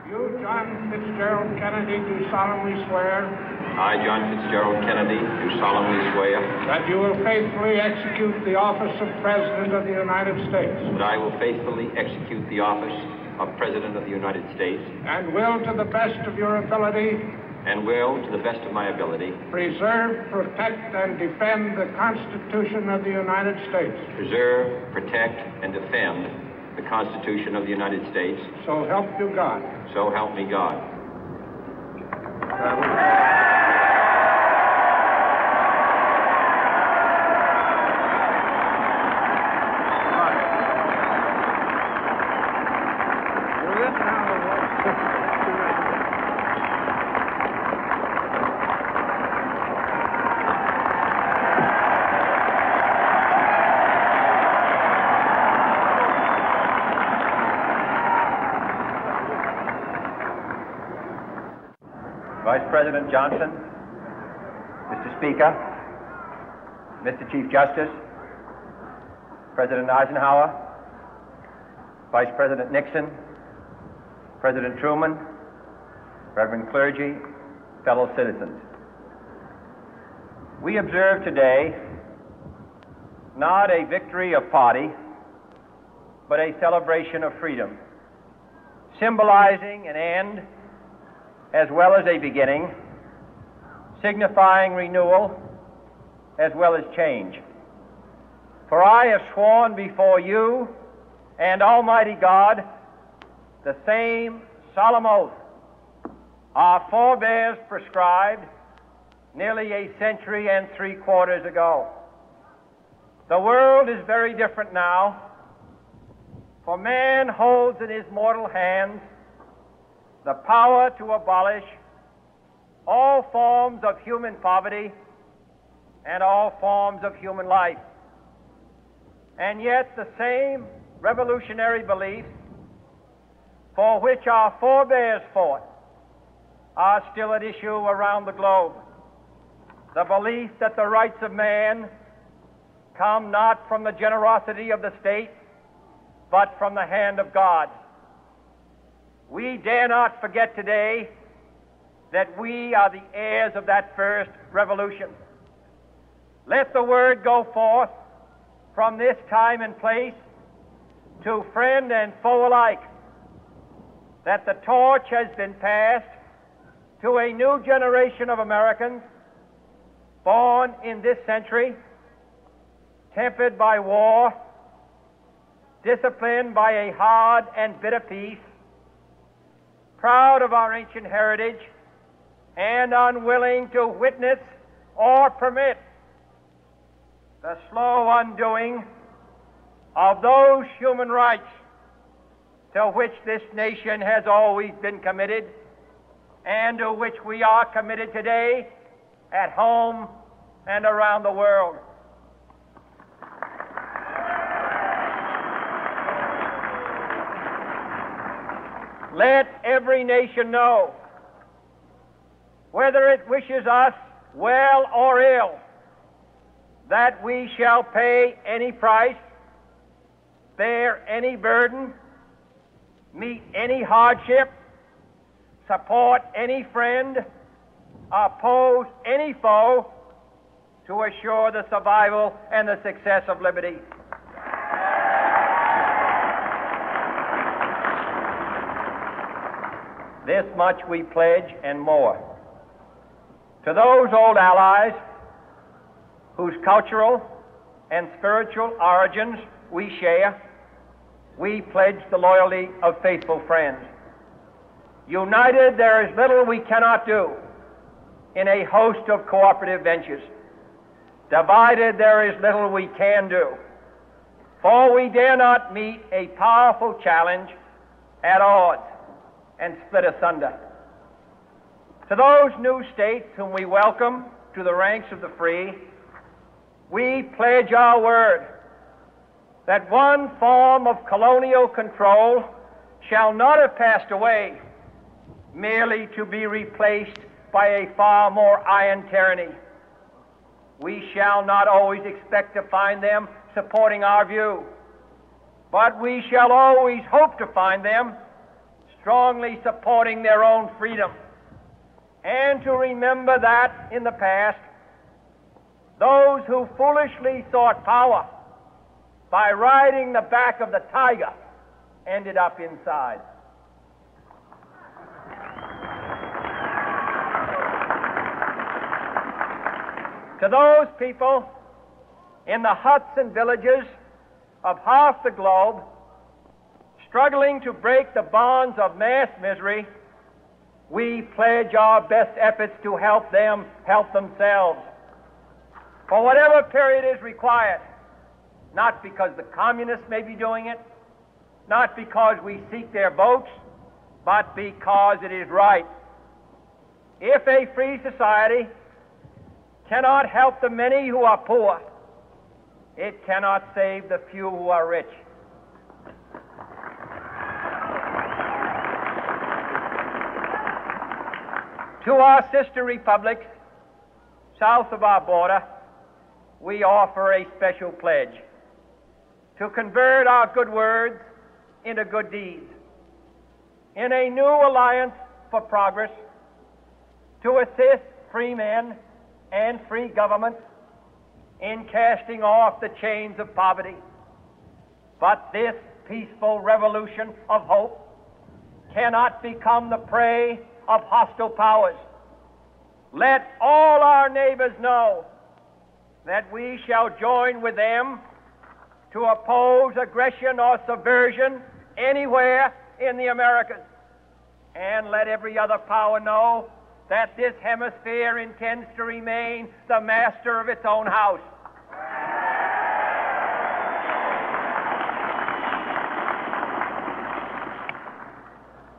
You, John Fitzgerald Kennedy, do solemnly swear. I, John Fitzgerald Kennedy, do solemnly swear. That you will faithfully execute the office of President of the United States. That I will faithfully execute the office of President of the United States. And will, to the best of your ability. And will, to the best of my ability. Preserve, protect, and defend the Constitution of the United States. Preserve, protect, and defend the Constitution of the United States. So help you God. So help me God. Vice President Johnson, Mr. Speaker, Mr. Chief Justice, President Eisenhower, Vice President Nixon, President Truman, Reverend clergy, fellow citizens. We observe today not a victory of party, but a celebration of freedom, symbolizing an end as well as a beginning, signifying renewal as well as change. For I have sworn before you and Almighty God the same solemn oath our forebears prescribed nearly a century and 3/4 ago. The world is very different now, for man holds in his mortal hands the power to abolish all forms of human poverty and all forms of human life. And yet the same revolutionary beliefs for which our forebears fought are still at issue around the globe. The belief that the rights of man come not from the generosity of the state, but from the hand of God. We dare not forget today that we are the heirs of that first revolution. Let the word go forth from this time and place to friend and foe alike that the torch has been passed to a new generation of Americans born in this century, tempered by war, disciplined by a hard and bitter peace, proud of our ancient heritage, and unwilling to witness or permit the slow undoing of those human rights to which this nation has always been committed and to which we are committed today at home and around the world. Let every nation know, whether it wishes us well or ill, that we shall pay any price, bear any burden, meet any hardship, support any friend, oppose any foe to assure the survival and the success of liberty. This much we pledge and more. To those old allies whose cultural and spiritual origins we share, we pledge the loyalty of faithful friends. United, there is little we cannot do in a host of cooperative ventures. Divided, there is little we can do, for we dare not meet a powerful challenge at odds and split asunder. To those new states whom we welcome to the ranks of the free, we pledge our word that one form of colonial control shall not have passed away merely to be replaced by a far more iron tyranny. We shall not always expect to find them supporting our view, but we shall always hope to find them strongly supporting their own freedom, and to remember that in the past, those who foolishly sought power by riding the back of the tiger ended up inside. To those people in the huts and villages of half the globe struggling to break the bonds of mass misery, we pledge our best efforts to help them help themselves for whatever period is required, not because the communists may be doing it, not because we seek their votes, but because it is right. If a free society cannot help the many who are poor, it cannot save the few who are rich. To our sister republics south of our border, we offer a special pledge to convert our good words into good deeds, in a new alliance for progress, to assist free men and free governments in casting off the chains of poverty. But this peaceful revolution of hope cannot become the prey of hostile powers. Let all our neighbors know that we shall join with them to oppose aggression or subversion anywhere in the Americas. And let every other power know that this hemisphere intends to remain the master of its own house.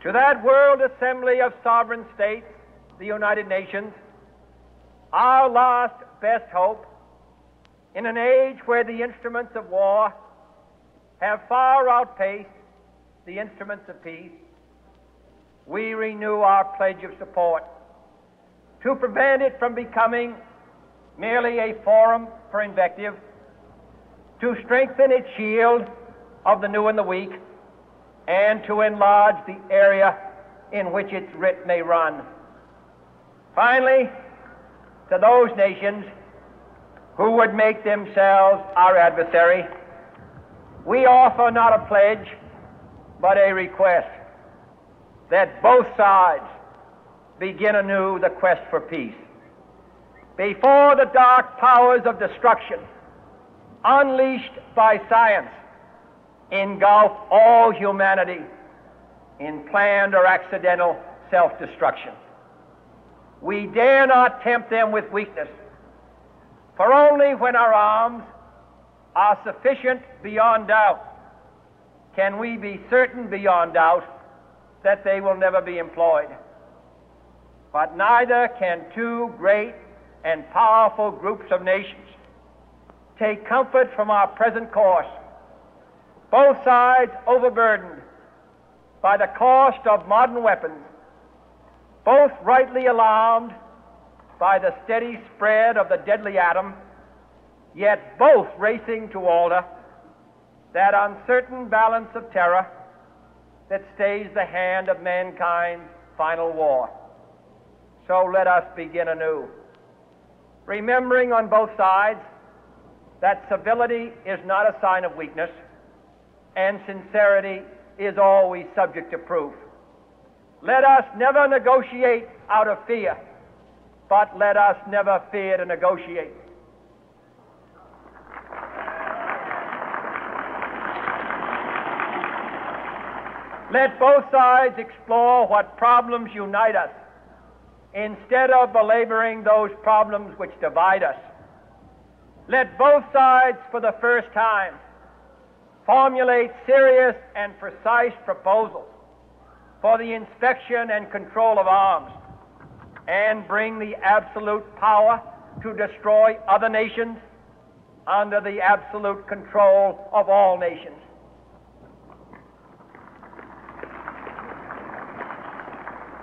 To that World Assembly of Sovereign States, the United Nations, our last best hope, in an age where the instruments of war have far outpaced the instruments of peace, we renew our pledge of support to prevent it from becoming merely a forum for invective, to strengthen its shield of the new and the weak, and to enlarge the area in which its writ may run. Finally, to those nations who would make themselves our adversary, we offer not a pledge, but a request that both sides begin anew the quest for peace. Before the dark powers of destruction, unleashed by science, engulf all humanity in planned or accidental self-destruction, we dare not tempt them with weakness, for only when our arms are sufficient beyond doubt can we be certain beyond doubt that they will never be employed. But neither can two great and powerful groups of nations take comfort from our present course, both sides overburdened by the cost of modern weapons, both rightly alarmed by the steady spread of the deadly atom, yet both racing to alter that uncertain balance of terror that stays the hand of mankind's final war. So let us begin anew, remembering on both sides that civility is not a sign of weakness, and sincerity is always subject to proof. Let us never negotiate out of fear, but let us never fear to negotiate. Let both sides explore what problems unite us, instead of belaboring those problems which divide us. Let both sides, for the first time, formulate serious and precise proposals for the inspection and control of arms, and bring the absolute power to destroy other nations under the absolute control of all nations.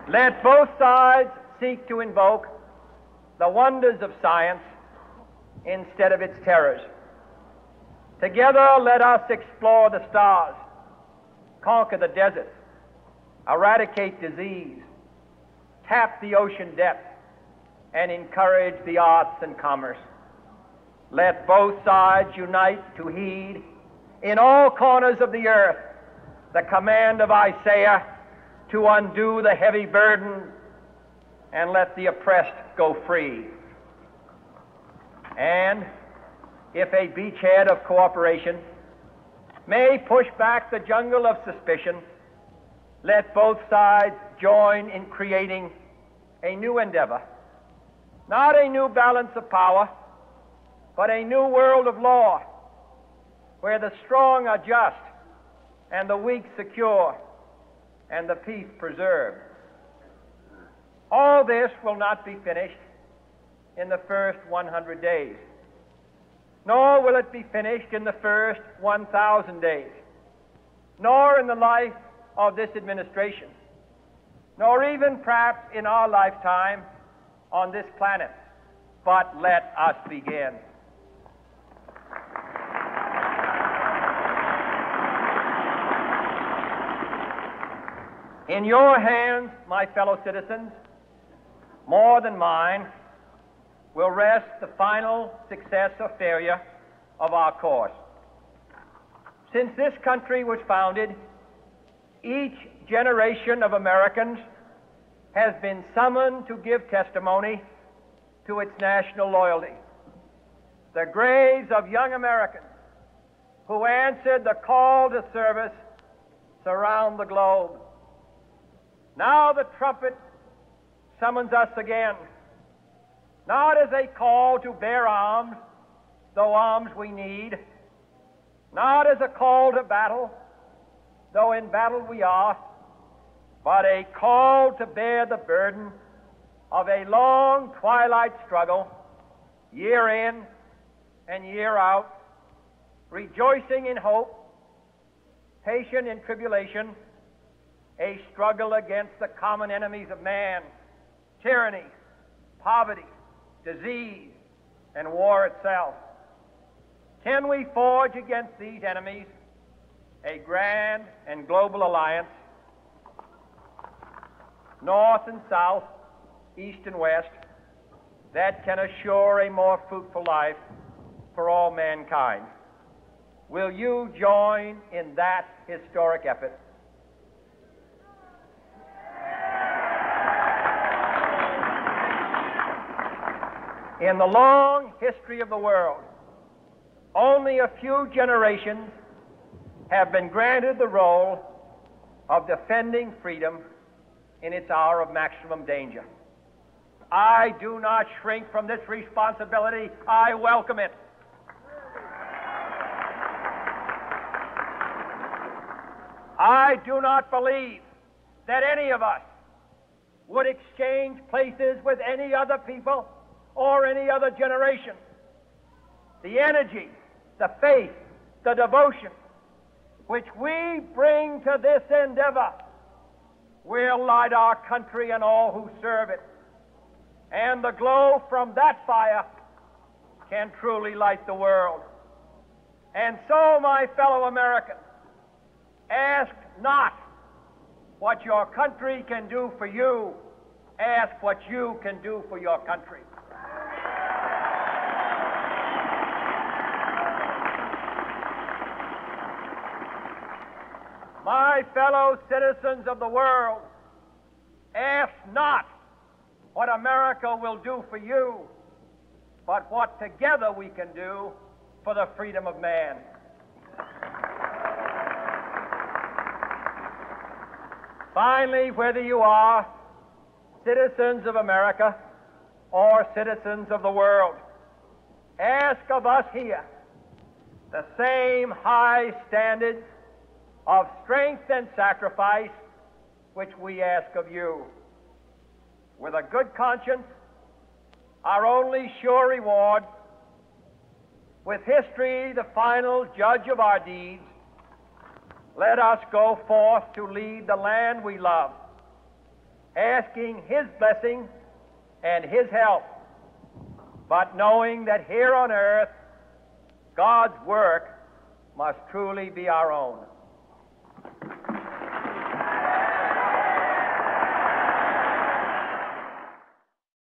Let both sides seek to invoke the wonders of science instead of its terrors. Together, let us explore the stars, conquer the deserts, eradicate disease, tap the ocean depth, and encourage the arts and commerce. Let both sides unite to heed in all corners of the earth the command of Isaiah to undo the heavy burden and let the oppressed go free. And if a beachhead of cooperation may push back the jungle of suspicion, let both sides join in creating a new endeavor, not a new balance of power, but a new world of law, where the strong are just and the weak secure and the peace preserved. All this will not be finished in the first 100 days, nor will it be finished in the first 1,000 days, nor in the life of this administration, nor even perhaps in our lifetime on this planet. But let us begin. In your hands, my fellow citizens, more than mine, will rest the final success or failure of our course. Since this country was founded, each generation of Americans has been summoned to give testimony to its national loyalty. The graves of young Americans who answered the call to service surround the globe. Now the trumpet summons us again, not as a call to bear arms, though arms we need, not as a call to battle, though in battle we are, but a call to bear the burden of a long twilight struggle, year in and year out, rejoicing in hope, patient in tribulation, a struggle against the common enemies of man, tyranny, poverty, disease, and war itself. Can we forge against these enemies a grand and global alliance, north and south, east and west, that can assure a more fruitful life for all mankind? Will you join in that historic effort? In the long history of the world, only a few generations have been granted the role of defending freedom in its hour of maximum danger. I do not shrink from this responsibility. I welcome it. I do not believe that any of us would exchange places with any other people or any other generation. The energy, the faith, the devotion which we bring to this endeavor will light our country and all who serve it. And the glow from that fire can truly light the world. And so, my fellow Americans, ask not what your country can do for you, ask what you can do for your country. My fellow citizens of the world, ask not what America will do for you, but what together we can do for the freedom of man. Finally, whether you are citizens of America or citizens of the world, ask of us here the same high standards of strength and sacrifice which we ask of you. With a good conscience, our only sure reward, with history the final judge of our deeds, let us go forth to lead the land we love, asking His blessing and His help, but knowing that here on earth God's work must truly be our own.